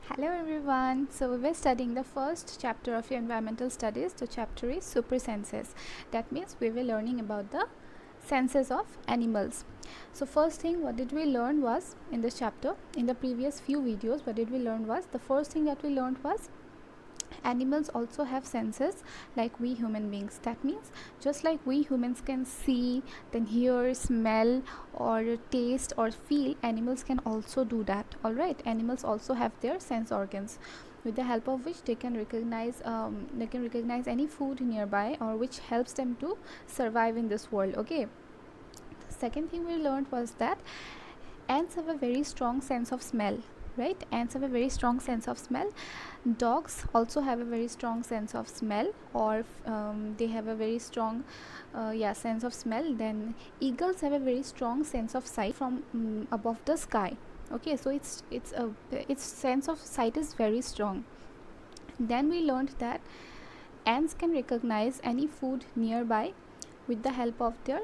Hello everyone. So we were studying the first chapter of your environmental studies. The chapter is super senses. That means we were learning about the senses of animals. So first thing what did we learn was in this chapter, in the previous few videos, what did we learn was the first thing that we learned was animals also have senses like we human beings. That means just like we humans can see, then hear, smell or taste or feel, animals can also do that. All right, animals also have their sense organs with the help of which they can recognize any food nearby, or which helps them to survive in this world. Okay, the second thing we learned was that ants have a very strong sense of smell. Right, ants have a very strong sense of smell. Dogs also have a very strong sense of smell, or they have a very strong sense of smell. Then eagles have a very strong sense of sight from above the sky. Okay, so its sense of sight is very strong. Then we learned that ants can recognize any food nearby with the help of their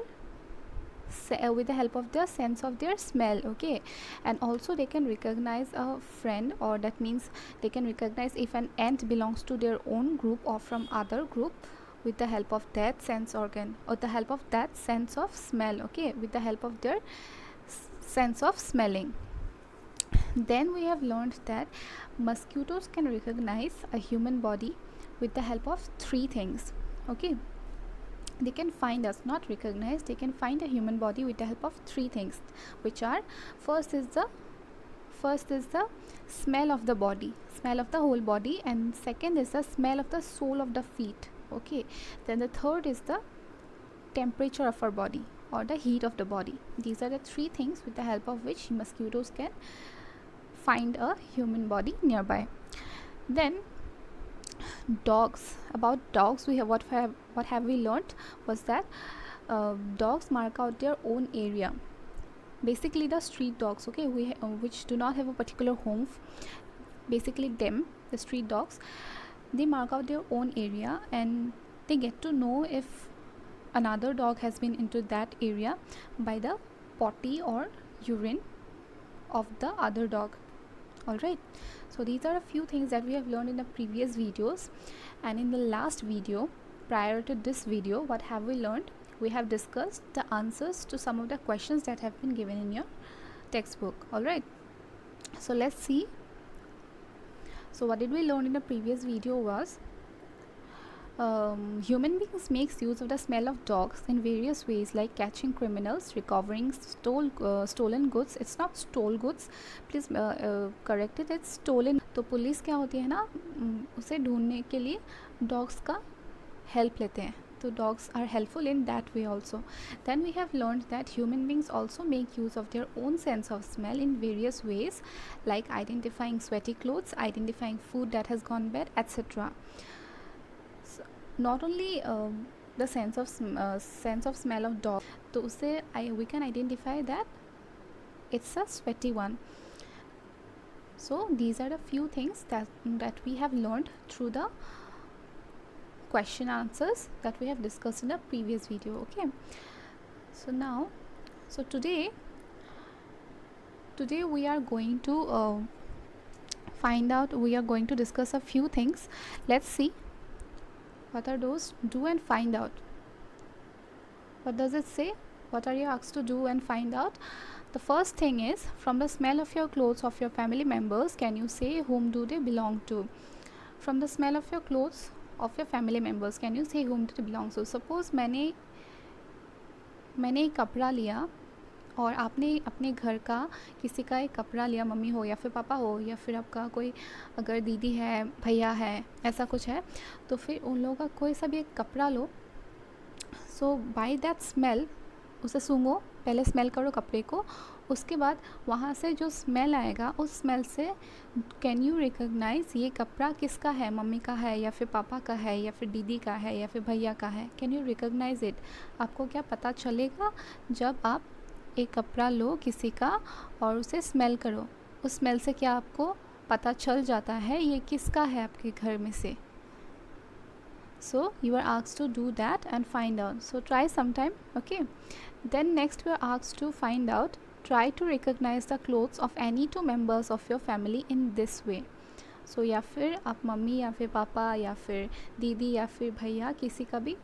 sense of their smell. Okay, and also they can recognize a friend, or that means they can recognize if an ant belongs to their own group or from other group with the help of that sense organ, or the help of that sense of smell. Okay, with the help of their sense of smelling. Then we have learned that mosquitoes can recognize a human body with the help of three things. Okay, they can find us, not recognize, they can find a human body with the help of three things, which are first is the smell of the body, smell of the whole body, and second is the smell of the sole of the feet. Okay, then the third is the temperature of our body, or the heat of the body. These are the three things with the help of which mosquitoes can find a human body nearby. Then about dogs, what have we learned was that dogs mark out their own area, basically the street dogs. Okay, which do not have a particular home. Basically them, the street dogs, they mark out their own area, and they get to know if another dog has been into that area by the potty or urine of the other dog. All right, so these are a few things that we have learned in the previous videos. And in the last video prior to this video, what have we learned? We have discussed the answers to some of the questions that have been given in your textbook. All right, so let's see. So what did we learn in the previous video was human beings makes use of the smell of dogs in various ways, like catching criminals, recovering stolen goods. It's not stole goods, please correct it, it's stolen. तो police क्या होती है ना, उसे ढूंढने के लिए dogs का हेल्प लेते हैं. So dogs are helpful in that way also. Then we have learned that human beings also make use of their own sense of smell in various ways, like identifying sweaty clothes, identifying food that has gone bad, etc. So not only the sense of smell of dog, तो उससे we can identify that it's a sweaty one. So these are the few things that we have learned through the question answers that we have discussed in the previous video. Okay, so today we are going to we are going to discuss a few things. Let's see what are those. Do and find out. What does it say? What are you asked to do and find out? The first thing is, from the smell of your clothes of your family members, can you say whom do they belong to? From the smell of your clothes of your family members, can you say whom do they belong to? Suppose मैंने एक कपड़ा लिया, और आपने अपने घर का किसी का एक कपड़ा लिया, मम्मी हो या फिर पापा हो, या फिर आपका कोई अगर दीदी है, भैया है, ऐसा कुछ है, तो फिर उन लोगों का कोई सा भी एक कपड़ा लो. सो बाय दैट स्मेल उसे सूंघो, पहले स्मेल करो कपड़े को, उसके बाद वहाँ से जो स्मेल आएगा, उस स्मेल से कैन यू रिकॉग्नाइज ये कपड़ा किसका है, मम्मी का है या फिर पापा का है या फिर दीदी का है या फिर भैया का है. Can you recognise it. आपको क्या पता चलेगा? जब आप एक कपड़ा लो किसी का और उसे स्मेल करो, उस स्मेल से क्या आपको पता चल जाता है ये किसका है आपके घर में से. So you are asked to do that and find out. So try sometime. Okay, then next we are asked to find out, try to recognize the clothes of any two members of your family in this way. सो या फिर आप mummy या फिर पापा या फिर दीदी या फिर भैया किसी का भी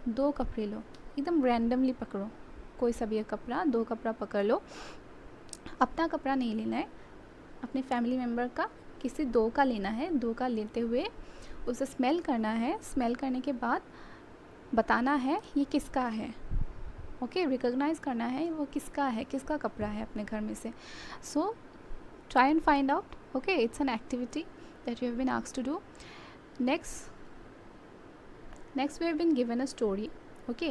2 कपड़े लो, एकदम रैंडमली पकड़ो, कोई सा भी एक कपड़ा, 2 कपड़ा पकड़ लो। अपना कपड़ा नहीं लेना है, अपने फैमिली मेम्बर का किसी 2 का लेना है। 2 का लेते हुए उसे स्मेल करना है। स्मेल करने के बाद बताना है ये किसका है। ओके, रिकॉग्नाइज़ करना है वो किसका है, किसका कपड़ा है अपने घर में से। So try and find out. Okay, it's an activity that you have been asked to do. Next we have been given a story, okay,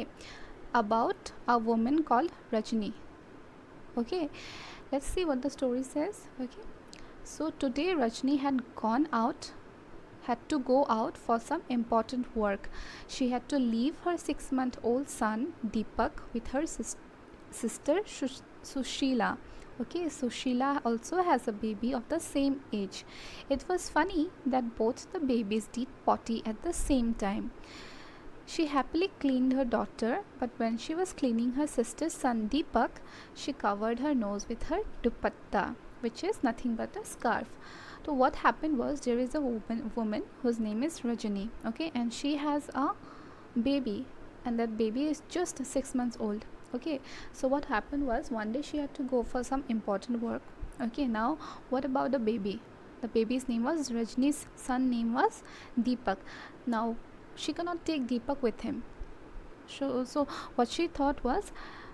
about a woman called Rajni. Okay, let's see what the story says. Okay, so today Rajni had to go out for some important work. She had to leave her 6-month-old son Deepak with her sister Sushila. Okay, Sushila also has a baby of the same age. It was funny that both the babies did potty at the same time. She happily cleaned her daughter, but when she was cleaning her sister's son Deepak, she covered her nose with her dupatta, which is nothing but a scarf. So what happened was, there is a woman whose name is Rajani, okay, and she has a baby, and that baby is just 6 months old. Okay, so what happened was, one day she had to go for some important work. Okay, now what about the baby? The baby's name was Rajni's son name was Deepak. Now she cannot take Deepak with him, so what she thought was,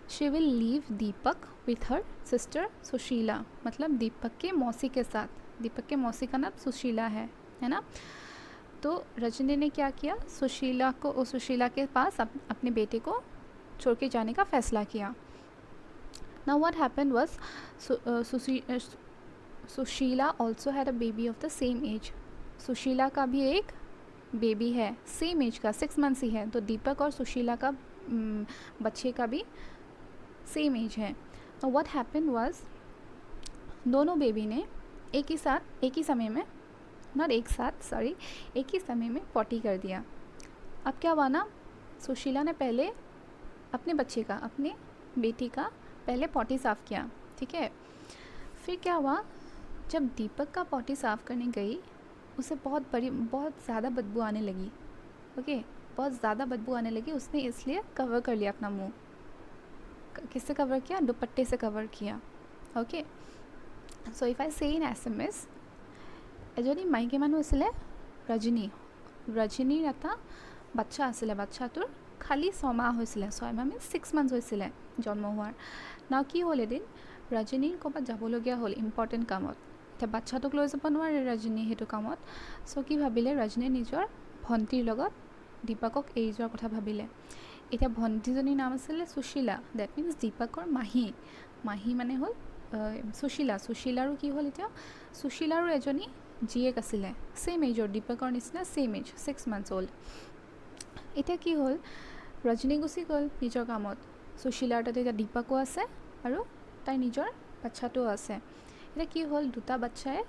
she will leave Deepak with her sister Sushila. मतलब दीपक के मौसी के साथ। दीपक के मौसी का नाम सुशीला है ना। तो रजनी ने क्या किया, सुशीला के पास अपने बेटे को छोड़ के जाने का फ़ैसला किया। Now what happened was, Sushila also had a baby of the same age. Sushila का भी एक बेबी है सेम एज का, 6 मंथ्स ही है। तो दीपक और सुशीला का बच्चे का भी सेम एज है। तो व्हाट हैपेंड वाज, दोनों बेबी ने एक ही समय में पॉटी कर दिया। अब क्या हुआ ना, सुशीला ने पहले अपने बेटी का पहले पॉटी साफ़ किया, ठीक है। फिर क्या हुआ, जब दीपक का पॉटी साफ़ करने गई, उसे बहुत ज़्यादा बदबू आने लगी। ओके, बहुत ज़्यादा बदबू आने लगी। उसने इसलिए कवर कर लिया अपना मुंह। किससे कवर किया? दुपट्टे से कवर किया। ओके, सो इफ आई से इन SMS, এজনী মাইকী মানুহ আছিলে ৰজনীৰ এটা বাচ্চা আছিলে। বাচ্চাটোৰ খালি 6 মাহ হৈছিলে, 6 মাহ মিনছ 6 মান্থছ হৈছিলে জন্ম হোৱাৰ। নাও কি হ'ল, এদিন ৰজনীৰ ক'ৰবাত যাবলগীয়া হ'ল ইম্পৰ্টেণ্ট কামত। এতিয়া বাচ্চাটোক লৈ যাব নোৱাৰে ৰজনী সেইটো কামত। চ' কি ভাবিলে, ৰজনীয়ে নিজৰ ভণ্টিৰ লগত দীপকক এৰি যোৱাৰ কথা ভাবিলে। এতিয়া ভণ্টিজনীৰ নাম আছিলে সুশীলা, ডেট মিনছ দীপকৰ মাহী মানে হ'ল সুশীলাৰো কি হ'ল, এতিয়া সুশীলাৰো এজনী জীয়েক আছিলে সেম এজৰ, দীপকৰ নিচিনা সেম এজ, 6 months old। এতিয়া কি হ'ল, ৰজনী গুচি গ'ল নিজৰ কামত। সুশীলাৰ তাতে এতিয়া দীপকো আছে আৰু তাইৰ নিজৰ বাচ্চাটোও আছে। এতিয়া কি হ'ল, দুটা বাচ্চাই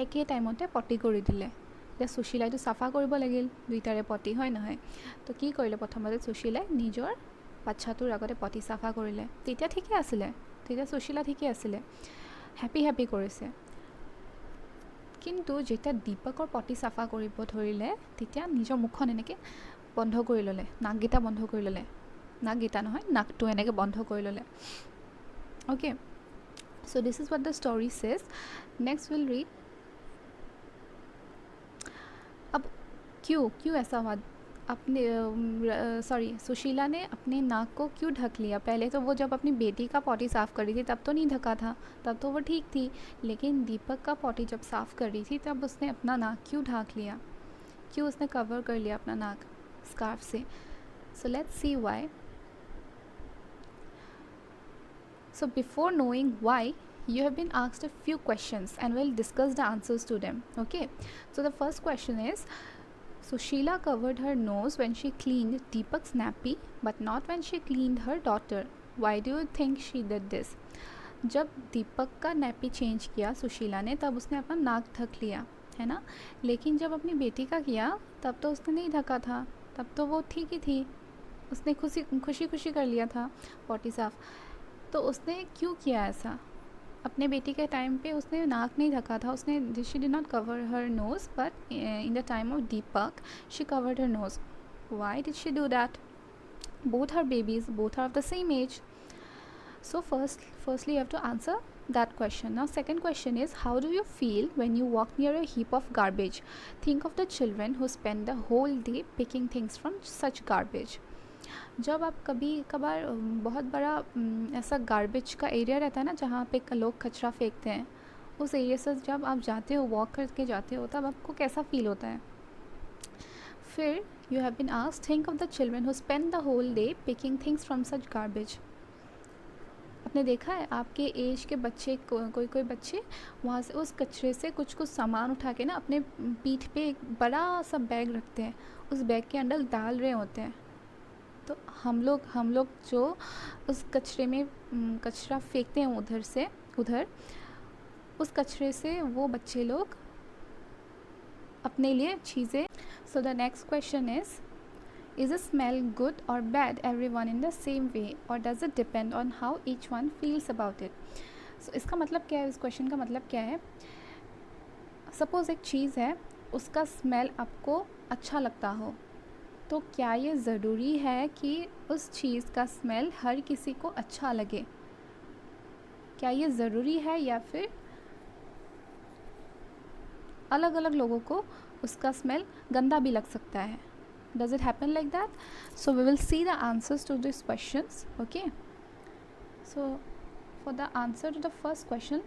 একে টাইমতে পটি কৰি দিলে। এতিয়া সুশীলাইটো চাফা কৰিব লাগিল দুইটাৰে পটি, হয় নহয়? তো কি কৰিলে, প্ৰথমতে সুশীলাই নিজৰ বাচ্চাটোৰ আগতে পটি চাফা কৰিলে। তেতিয়া ঠিকে আছিলে, তেতিয়া সুশীলা ঠিকে আছিলে, হেপী কৰিছে। কিন্তু যেতিয়া দীপকৰ পটি চাফা কৰিব ধৰিলে, তেতিয়া নিজৰ মুখখন এনেকৈ বন্ধ কৰি ল'লে, নাককেইটা বন্ধ কৰি ল'লে। নাককেইটা নহয়, নাকটো এনেকৈ বন্ধ কৰি ল'লে। Okay, so' this is what the story says. Next will read. अब क्यों ऐसा हुआ, सुशीला ने अपने नाक को क्यों ढक लिया? पहले तो वो जब अपनी बेटी का पॉटी साफ़ कर रही थी तब तो नहीं ढका था, तब तो वो ठीक थी। लेकिन दीपक का पॉटी जब साफ़ कर रही थी तब उसने अपना नाक क्यों ढक लिया, क्यों उसने कवर कर लिया अपना नाक स्कार्फ से? So let's see why. So before knowing why, you have been asked a few questions and we'll discuss the answers to them. Okay, so the first question is, Sushila covered her nose when she cleaned Deepak's nappy but not when she cleaned her daughter. Why do you think she did this? जब दीपक का nappy change किया सुशीला ने, तब उसने अपना नाक ढक लिया, है ना। लेकिन जब अपनी बेटी का किया तब तो उसने नहीं ढका था, तब तो वो ठीक ही थी, उसने खुशी कर लिया था पॉटी साफ। तो उसने क्यों किया ऐसा? अपने बेटी के टाइम पे उसने नाक नहीं ढका था, उसने she did not cover her nose, but in the time of Deepak she covered her nose. Why did she do that? Both are babies, both are of the same age. So firstly you have to answer that question. Now second question is, how do you feel when you walk near a heap of garbage? Think of the children who spend the whole day picking things from such garbage. जब आप कभी कभार बहुत बड़ा ऐसा garbage का area रहता है ना, जहाँ पे लोग कचरा फेंकते हैं, उस एरिया से जब आप जाते हो, वॉक करके जाते हो, तब आपको कैसा फील होता है? फिर you have been asked, think of the children who spend the whole day picking things from such garbage. आपने देखा है आपके एज के बच्चे कोई बच्चे वहाँ से उस कचरे से कुछ कुछ सामान उठा के ना अपने पीठ पे एक बड़ा सा बैग रखते हैं, उस बैग के अंदर डाल रहे होते हैं. तो हम लोग जो उस कचरे में कचरा फेंकते हैं उधर से उधर, उस कचरे से वो बच्चे लोग अपने लिए चीज़ें. So the next question is a smell good or bad everyone in the same way, or does it depend on how each one feels about it? So इसका मतलब क्या है, इस क्वेश्चन का मतलब क्या है? सपोज़ एक चीज़ है, उसका स्मेल आपको अच्छा लगता हो, तो क्या ये ज़रूरी है कि उस चीज़ का स्मेल हर किसी को अच्छा लगे? क्या ये ज़रूरी है, या फिर अलग अलग लोगों को उसका स्मेल गंदा भी लग सकता है? Does it happen like that? So we will see the answers to these questions. Okay, so for the answer to the first question,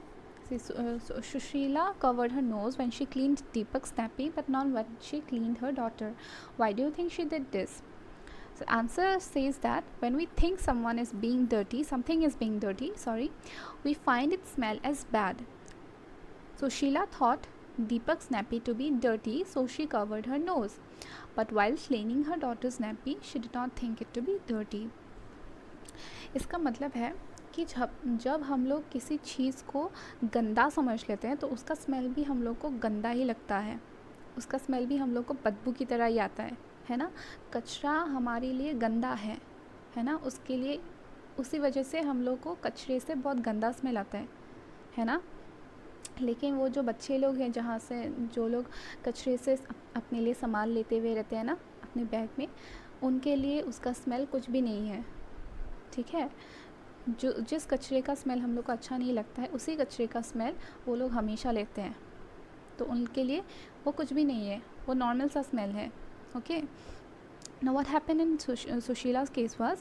so Shushila covered her nose when she cleaned Deepak's nappy, but not when she cleaned her daughter. Why do you think she did this? So answer says that when we think someone is being dirty, something is being dirty, we find its smell as bad. So Sheila thought Deepak's nappy to be dirty, so she covered her nose. But while cleaning her daughter's nappy, she did not think it to be dirty. इसका मतलब है कि जब हम लोग किसी चीज़ को गंदा समझ लेते हैं, तो उसका स्मेल भी हम लोग को गंदा ही लगता है, उसका स्मेल भी हम लोग को बदबू की तरह ही आता है ना? कचरा हमारे लिए गंदा है ना? उसके लिए उसी वजह से हम लोग को कचरे से बहुत गंदा स्मेल आता है ना? लेकिन वो जो बच्चे लोग हैं, जहाँ से जो लोग कचरे से अपने लिए सामान लेते हुए रहते हैं ना अपने बैग में, उनके लिए उसका स्मेल कुछ भी नहीं है. ठीक है, जो जिस कचरे का स्मेल हम लोग को अच्छा नहीं लगता है, उसी कचरे का स्मेल वो लोग हमेशा लेते हैं, तो उनके लिए वो कुछ भी नहीं है, वो नॉर्मल सा स्मेल है. Okay, now what happened in Sushila's case was,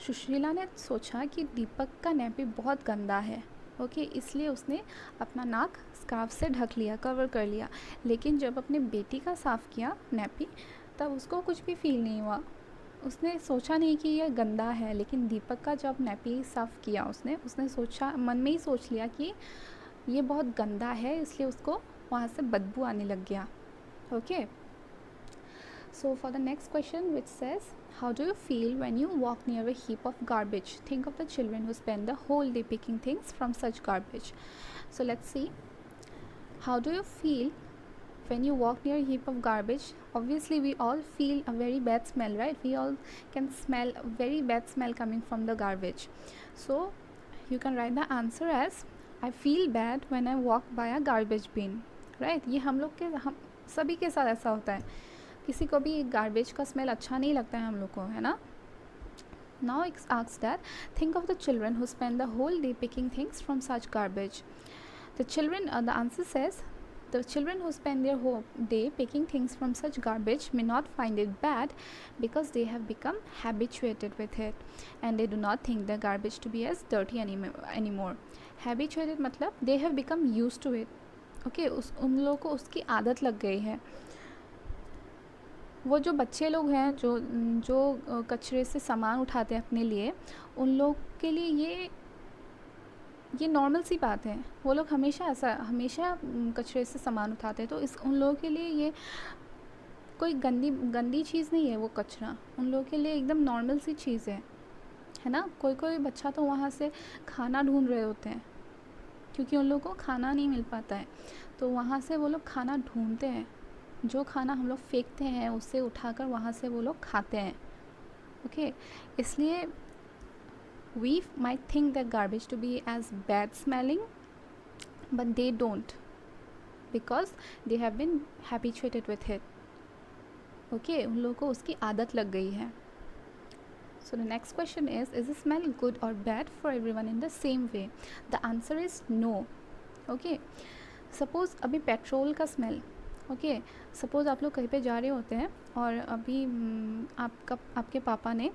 Sushila ने सोचा कि दीपक का नैपी बहुत गंदा है. ओके, इसलिए उसने अपना नाक स्कार्फ से ढक लिया, कवर कर लिया. लेकिन जब अपने बेटी का साफ़ किया नैपी, तब उसको कुछ भी फील नहीं हुआ. उसने सोचा नहीं कि यह गंदा है. लेकिन दीपक का जब नैपी साफ़ किया उसने सोचा, मन में ही सोच लिया कि ये बहुत गंदा है, इसलिए उसको वहाँ से बदबू आने लग गया. Okay, so for the next question, which says, how do you feel when you walk near a heap of garbage? Think of the children who spend the whole day picking things from such garbage. So let's see, how do you feel when you walk near a heap of garbage? Obviously we all feel a very bad smell, right? We all can smell a very bad smell coming from the garbage. So you can write the answer as, I feel bad when I walk by a garbage bin, right? ये हम सभी के साथ ऐसा होता है, किसी को भी गार्बेज का स्मेल अच्छा नहीं लगता है हम लोग को, है ना? Now it asks that, think of the children who spend the whole day picking things from such garbage. The answer says, the children who spend their whole day picking things from such garbage may not find it bad because they have become habituated with it and they do not think the garbage to be as dirty anymore. Habituated मतलब they have become used to it. Okay, उन लोगों को उसकी आदत लग गई है. वो जो बच्चे लोग हैं जो कचरे से सामान उठाते हैं अपने लिए, उन लोग के लिए ये नॉर्मल सी बात है. वो लोग हमेशा कचरे से सामान उठाते हैं, तो उन लोगों के लिए ये कोई गंदी चीज़ नहीं है. वो कचरा उन लोगों के लिए एकदम नॉर्मल सी चीज़ है ना? कोई बच्चा तो वहाँ से खाना ढूंढ रहे होते हैं, क्योंकि उन लोगों को खाना नहीं मिल पाता है, तो वहाँ से वो लोग खाना ढूंढते हैं. जो खाना हम लोग फेंकते हैं, उससे उठाकर वहाँ से वो लोग खाते हैं. ओके, इसलिए we might think that garbage to be as bad smelling, but they don't, because they have been habituated with it. Okay, उन लोगों को उसकी आदत लग गई है. So the next question is the smell good or bad for everyone in the same way? The answer is no. Okay, suppose अभी petrol का स्मेल, ओके, सपोज़ आप लोग कहीं पे जा रहे होते हैं और अभी आपके पापा ने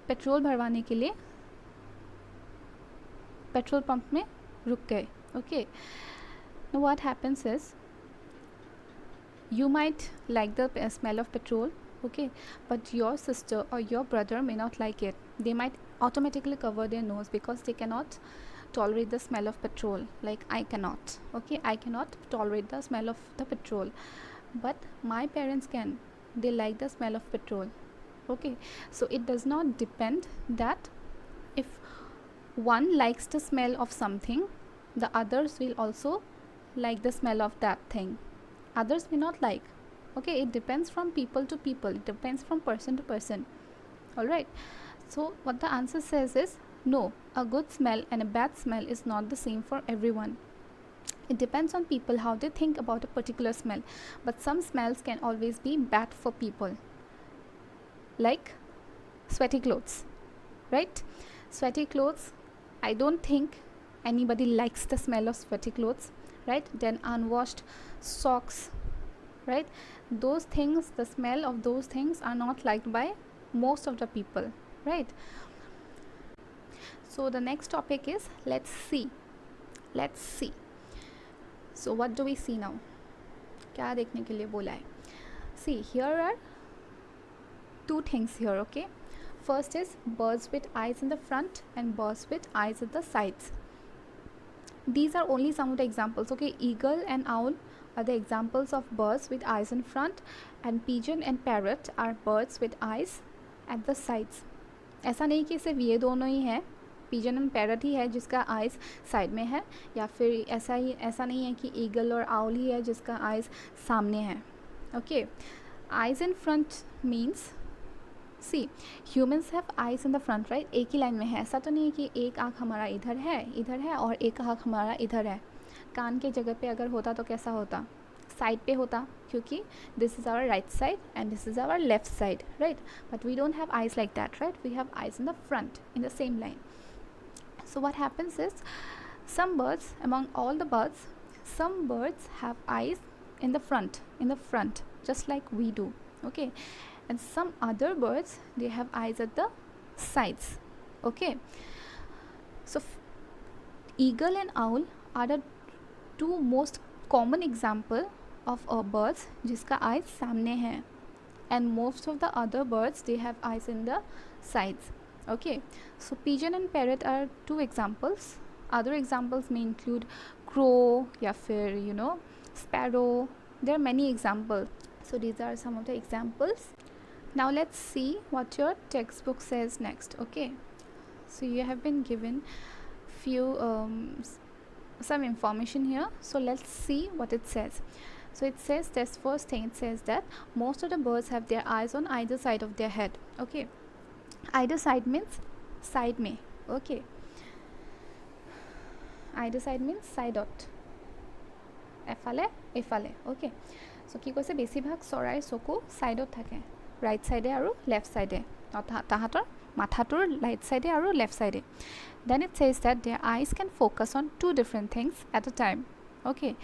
पेट्रोल भरवाने के लिए पेट्रोल पंप में रुक गए. Okay, now what happens is you might like the smell of petrol, okay, but your sister or your brother may not like it. They might automatically cover their nose because they cannot tolerate the smell of petrol, like I cannot. Okay, I cannot tolerate the smell of the petrol, but my parents can. They like the smell of petrol. Okay, so it does not depend that if one likes the smell of something, the others will also like the smell of that thing. Others may not like. Okay, it depends from people to people, it depends from person to person. All right, so what the answer says is no, a good smell and a bad smell is not the same for everyone. It depends on people how they think about a particular smell, but some smells can always be bad for people, like sweaty clothes, right? Sweaty clothes, I don't think anybody likes the smell of sweaty clothes, right? Then unwashed socks, right? Those things, the smell of those things are not liked by most of the people, right? So the next topic is let's see. So what do we see now? क्या देखने के लिए बोला है? See, here are two things here, okay? First is birds with eyes in the front and birds with eyes at the sides. These are only some of the examples, okay? Eagle and owl are the examples of birds with eyes in front, and pigeon and parrot are birds with eyes at the sides. ऐसा नहीं कि सिर्फ ये दोनों ही है, pigeon and parrot ही है जिसका eyes side में है, या फिर ऐसा नहीं है कि ईगल और आउल ही है जिसका आइज़ सामने है. Okay, eyes in front means, see humans have eyes in the front, right? एक ही लाइन में है. ऐसा तो नहीं है कि एक आँख हमारा इधर है और एक आँख हमारा इधर है. कान के जगह पे अगर होता तो कैसा होता? साइड पे होता, क्योंकि this is our right side and this is our left side, right? But we don't have eyes like that, right? We have eyes in the front in the same line. So what happens is, some birds, among all the birds, some birds have eyes in the front, just like we do, okay? And some other birds, they have eyes at the sides, okay? So eagle and owl are the two most common example of birds जिसका eyes सामने है, and most of the other birds, they have eyes in the sides. Okay, so pigeon and parrot are two examples. Other examples may include crow या फिर sparrow. There are many examples. So these are some of the examples. Now let's see what your textbook says next. Okay, so you have been given few some information here. So let's see what it says. So it says, this first thing, it says that most of the birds have their eyes on either side of their head. Okay, either side means side में, okay? Either side means side-ot, এফালে, okay? So কি কৈছে, বেছিভাগ চৰাইৰ চকু সাইডত থাকে, right সাইডে আৰু লেফ্ট সাইডে, তাহাঁতৰ মাথাটোৰ ৰাইট সাইডে আৰু লেফ্ট সাইডে. Then it says that their eyes can focus on two different things at a time, okay?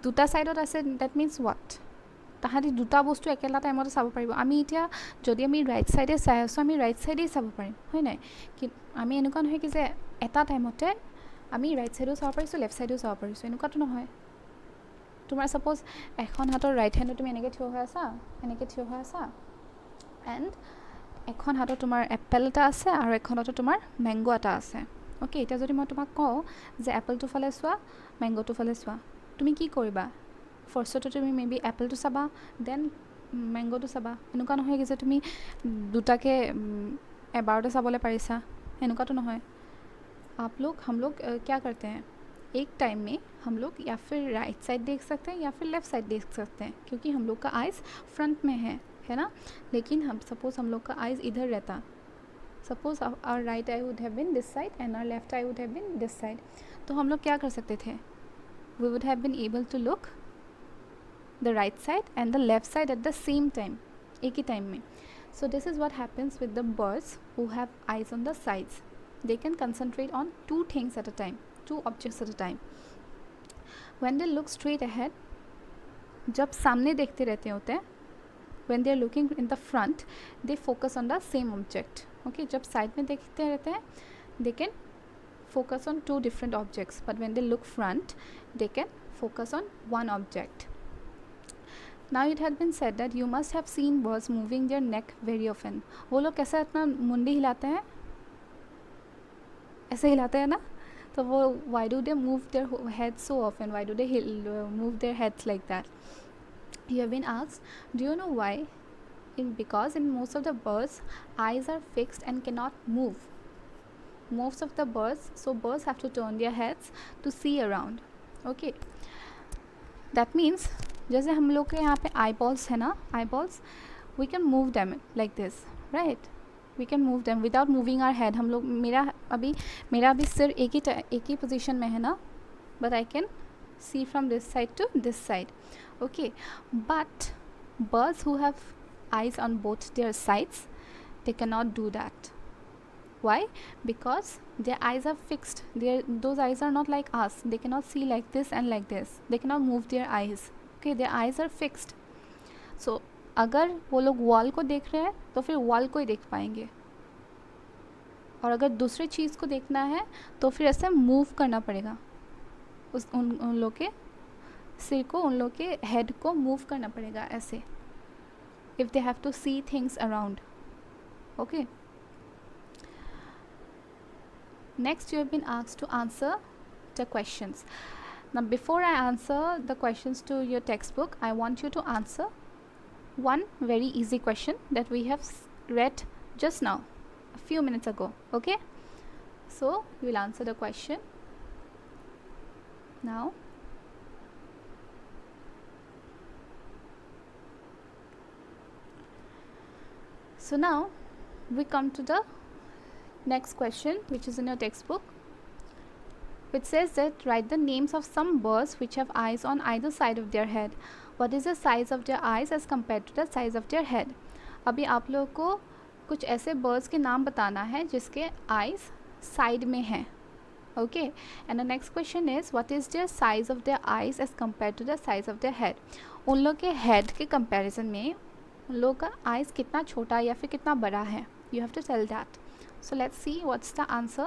দুটা সাইডত আছে, that means what? তাহাঁতি দুটা বস্তু একেলা টাইমতে চাব পাৰিব. আমি এতিয়া যদি আমি ৰাইট সাইডে চাই আছোঁ, আমি ৰাইট সাইডেই চাব পাৰিম, হয় নাই? কি আমি এনেকুৱা নহয় কি যে এটা টাইমতে আমি ৰাইট সাইডেও চাব পাৰিছোঁ, লেফ্ট সাইডেও চাব পাৰিছোঁ, এনেকুৱাতো নহয়. তোমাৰ ছাপ'জ এখন হাতৰ ৰাইট হেণ্ডত তুমি এনেকৈ থিয় হৈ আছা, এণ্ড এখন হাতত তোমাৰ এপল এটা আছে আৰু এখনতো তোমাৰ মেংগ' এটা আছে, অ'কে? এতিয়া যদি মই তোমাক কওঁ যে এপলটো ফালে চোৱা, মেংগ'টো ফালে চোৱা, তুমি কি কৰিবা? ফাৰ্ষ্টতে তুমি মেবি এপলটো চাবা, দেন মেংগ'টো চাবা. এনেকুৱা নহয় কি যে তুমি দুটাকে এবাৰতে চাবলৈ পাৰিছা, এনেকুৱাতো নহয়. हम लोग क्या करते हैं, एक टाइम में हम लोग या फिर राइट साइड देख सकते हैं या फिर लेफ़्ट साइड देख सकते हैं, क्योंकि हम लोग का आइज़ फ्रंट में है ना? लेकिन हम सपोज़ हम लोग का आइज़ इधर रहता, suppose our right eye would have been this side and our left eye would have been this side, तो हम लोग क्या कर सकते थे, we would have been able to look the right side and the left side at the same time, एक ही time में. So this is what happens with the birds who have eyes on the sides. They can concentrate on two things at a time, two objects at a time. When they look straight ahead, जब सामने देखते रहते होते हैं, when they are looking in the front, they focus on the same object. Okay, जब side में देखते रहते हैं, they can focus on two different objects. But when they look front, they can focus on one object. Now it had been said that you must have seen birds moving their neck very often. वो लोग कैसे अपना मुंडी हिलाते हैं, ऐसे हिलाते हैं ना, तो वो why do they move their heads so often? Why do they move their heads like that? You have been asked, do you know why? Because in most of the birds, eyes are fixed and cannot move. Most of the birds, so birds have to turn their heads to see around. Okay, that means जैसे हम लोग के यहाँ पे आई balls है ना, eyeballs we can move them like this, right, we can move them without moving our head. हम लोग मेरा अभी सिर एक ही पोजीशन में है ना, but I can see from this side to this side. Okay, but birds who have eyes on both their sides, they can not do that. Why? Because their eyes are fixed. Those eyes are not like us. They cannot see like this and like this. They cannot move their eyes. Okay, their eyes are fixed. So अगर वो लोग wall को देख रहे हैं तो फिर wall को ही देख पाएंगे, और अगर दूसरी चीज़ को देखना है तो फिर ऐसे मूव करना पड़ेगा, उन लोग के सिर को, उन लोग के हेड को मूव करना पड़ेगा ऐसे, if they have to see things around. Okay. Next, you have been asked to answer the questions. Now, before I answer the questions to your textbook, I want you to answer one very easy question that we have read just now, a few minutes ago. Okay? So, you will answer the question now. So, now we come to the next question, which is in your textbook, which says that write the names of some birds which have eyes on either side of their head. What is the size of their eyes as compared to the size of their head? अभी आप लोगों को कुछ ऐसे birds के नाम बताना है जिसके eyes side में हैं. Okay, and the next question is what is their size of their eyes as compared to the size of their head? उन लोग के head के comparison में उन लोग का eyes कितना छोटा या फिर कितना बड़ा है. You have to tell that. So let's see what's the answer.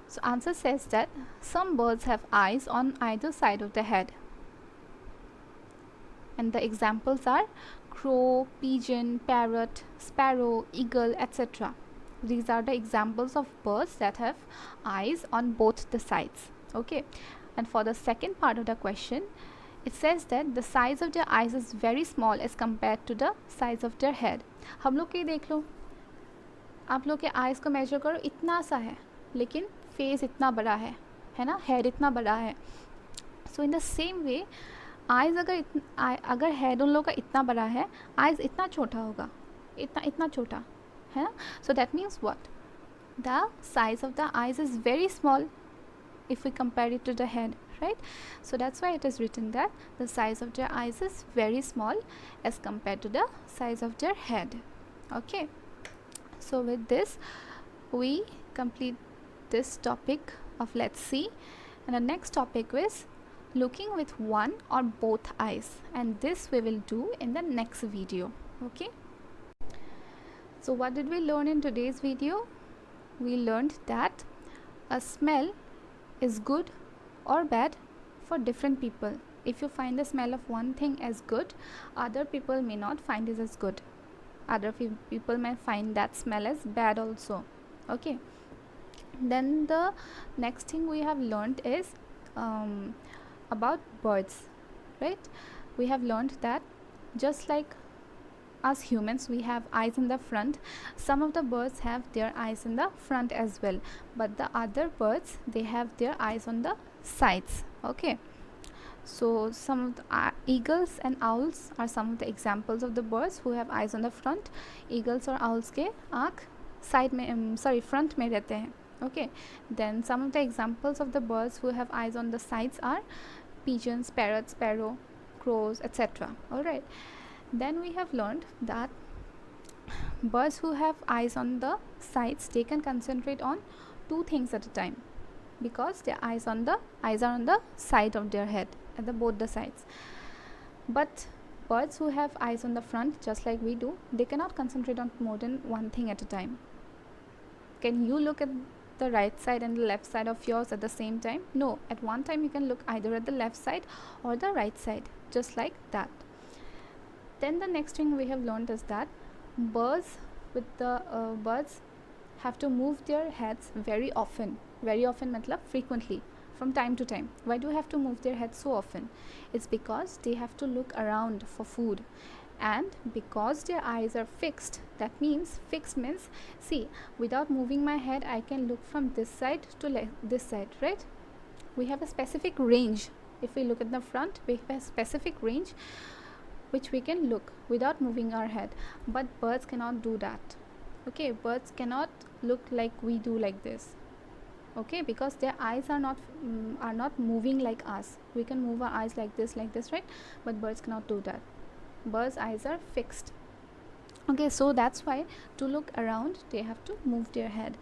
So answer says that some birds have eyes on either side of the head. And the examples are crow, pigeon, parrot, sparrow, eagle, etc. These are the examples of birds that have eyes on both the sides. Okay. And for the second part of the question, it says that the size of their eyes is very small as compared to the size of their head. हम लोग के देख लो, आप लोग के eyes को major करो, इतना सा है, लेकिन फेस इतना बड़ा है ना, हेड इतना बड़ा है. So in the same way eyes अगर हेड उन लोग का इतना बड़ा है, आइज़ इतना छोटा होगा, इतना छोटा है ना. So that means what, the size of the eyes is very small if we compare it to the head, right? So that's why it is written that the size of their eyes is very small as compared to the size of their head. Okay, so with this we complete this topic of let's see, and the next topic is looking with one or both eyes, and this we will do in the next video. Okay, so what did we learn in today's video? We learned that a smell is good or bad for different people. If you find the smell of one thing as good, other people may not find it as good. Other people may find that smell as bad also. Okay, then the next thing we have learned is about birds, right? We have learned that just like us humans, we have eyes in the front. Some of the birds have their eyes in the front as well, but the other birds, they have their eyes on the sides. Okay, So some of the eagles and owls are some of the examples of the birds who have eyes on the front. Eagles और owls के आँख side में front में रहते हैं. Okay, then some of the examples of the birds who have eyes on the sides are pigeons, parrots, sparrow, crows, etc. Alright, then we have learned that birds who have eyes on the sides, they can concentrate on two things at a time, because their eyes are on the side of their head, at the both the sides. But birds who have eyes on the front, just like we do, they cannot concentrate on more than one thing at a time. Can you look at the right side and the left side of yours at the same time? No, at one time you can look either at the left side or the right side, just like that. Then the next thing we have learned is that birds have to move their heads very often matlab frequently, from time to time. Why do they have to move their heads so often? It's because they have to look around for food, and because their eyes are fixed. That means, fixed means, see, without moving my head I can look from this side to this side, right? We have a specific range. If we look at the front, we have a specific range which we can look without moving our head. But birds cannot do that. Okay, birds cannot look like we do, like this. Okay, because their eyes are not moving like us. We can move our eyes like this, right? But birds cannot do that. Birds' eyes are fixed. Okay, so that's why to look around they have to move their head.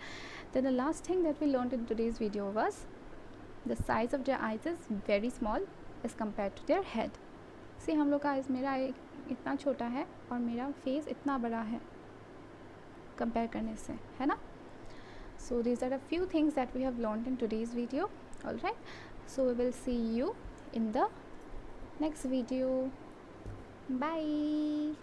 Then the last thing that we learned in today's video was the size of their eyes is very small as compared to their head. See, हम लोग का eyes, मेरा आई इतना छोटा है और मेरा face इतना बड़ा है कंपेयर करने से, है ना? So these are a few things that we have learned in today's video. Alright, so we will see you in the next video. Bye.